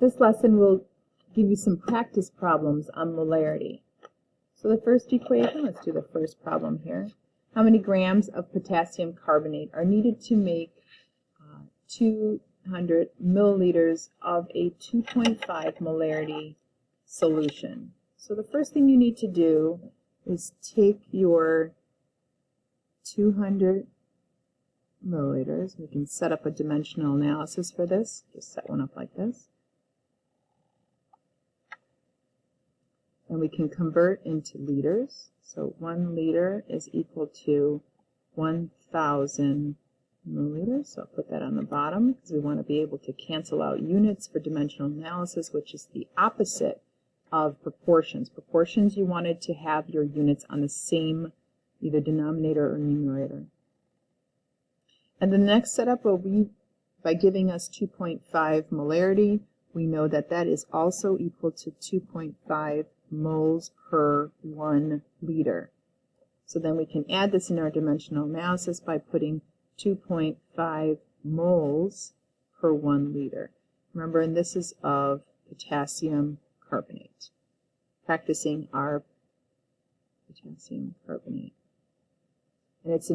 This lesson will give you some practice problems on molarity. So the first equation, let's do the first problem here. How many grams of potassium carbonate are needed to make 200 milliliters of a 2.5 molarity solution? So the first thing you need to do is take your 200 milliliters. We can set up a dimensional analysis for this. Just set one up like this. And we can convert into liters. So 1 liter is equal to 1,000 milliliters. So I'll put that on the bottom because we want to be able to cancel out units for dimensional analysis, which is the opposite of proportions. Proportions, you wanted to have your units on the same either denominator or numerator. And the next setup will be by giving us 2.5 molarity. We know that that is also equal to 2.5 moles per 1 liter. So then we can add this in our dimensional analysis by putting 2.5 moles per 1 liter. Remember, and this is of potassium carbonate. Practicing our potassium carbonate. And it's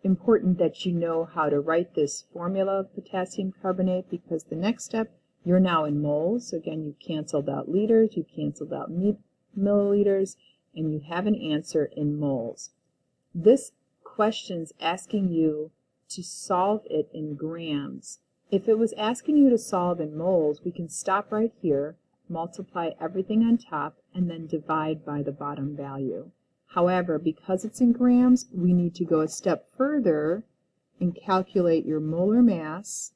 important that you know how to write this formula of potassium carbonate, because the next step, you're now in moles. So again, you've canceled out liters, you've canceled out milliliters, and you have an answer in moles. This question's asking you to solve it in grams. If it was asking you to solve in moles, we can stop right here, multiply everything on top, and then divide by the bottom value. However, because it's in grams, we need to go a step further and calculate your molar mass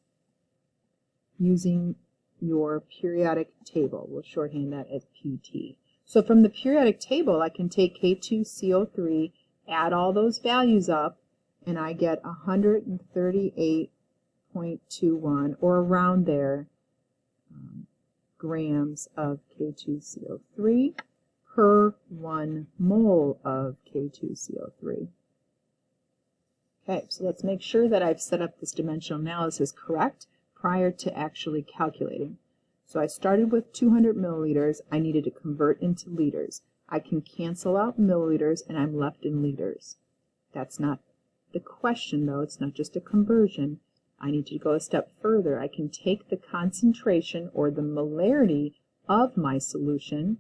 using your periodic table. We'll shorthand that as PT. So from the periodic table, I can take K2CO3, add all those values up, and I get 138.21, or around there, grams of K2CO3 per 1 mole of K2CO3. Okay, so let's make sure that I've set up this dimensional analysis correct prior to actually calculating. So I started with 200 milliliters. I needed to convert into liters. I can cancel out milliliters, and I'm left in liters. That's not the question, though. It's not just a conversion. I need to go a step further. I can take the concentration or the molarity of my solution,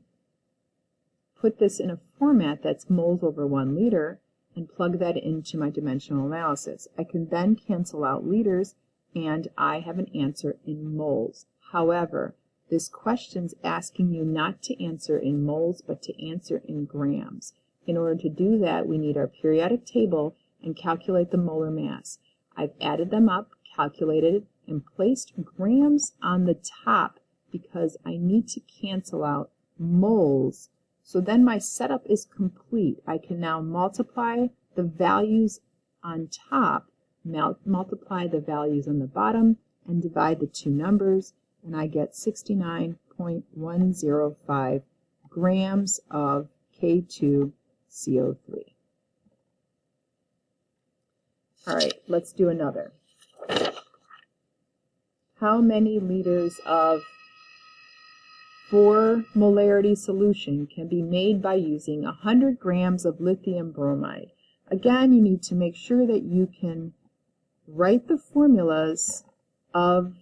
put this in a format that's moles over 1 liter, and plug that into my dimensional analysis. I can then cancel out liters, and I have an answer in moles. However, this question's asking you not to answer in moles, but to answer in grams. In order to do that, we need our periodic table and calculate the molar mass. I've added them up, calculated, and placed grams on the top because I need to cancel out moles. So then my setup is complete. I can now multiply the values on top, multiply the values on the bottom, and divide the two numbers, and I get 69.105 grams of K2CO3. All right, let's do another. How many liters of 4 molarity solution can be made by using 100 grams of lithium bromide? Again, you need to make sure that you can write the formulas of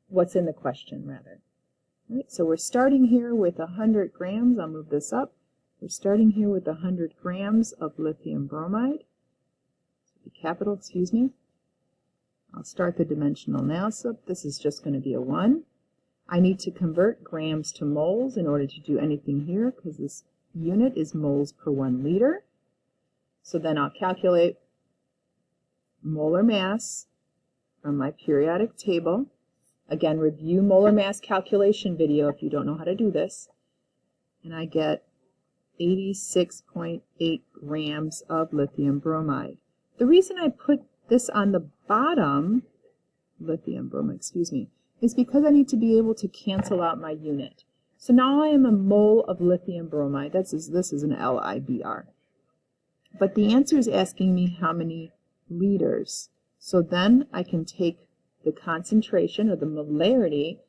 what's in the question, rather. All right, so we're starting here with 100 grams. I'll move this up. We're starting here with 100 grams of lithium bromide. Capital, excuse me. I'll start the dimensional analysis. This is just going to be a 1. I need to convert grams to moles in order to do anything here because this unit is moles per 1 liter. So then I'll calculate molar mass from my periodic table. Again, review molar mass calculation video if you don't know how to do this. And I get 86.8 grams of lithium bromide. The reason I put this on the bottom, lithium bromide, excuse me, is because I need to be able to cancel out my unit. So now I am a mole of lithium bromide. This is an LIBR. But the answer is asking me how many liters. So then I can take the concentration or the molarity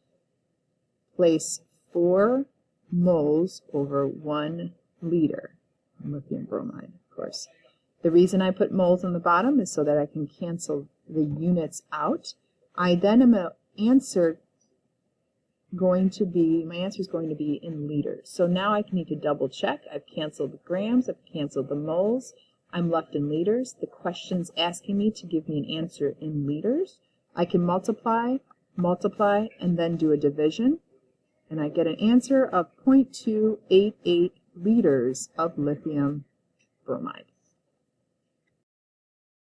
place 4 moles over 1 liter of lithium bromide, of course. The reason I put moles on the bottom is so that I can cancel the units out. I then am my answer is going to be in liters. So now I need to double check. I've canceled the grams, I've canceled the moles. I'm left in liters. The question's asking me to give me an answer in liters. I can multiply, and then do a division. And I get an answer of 0.288 liters of lithium bromide.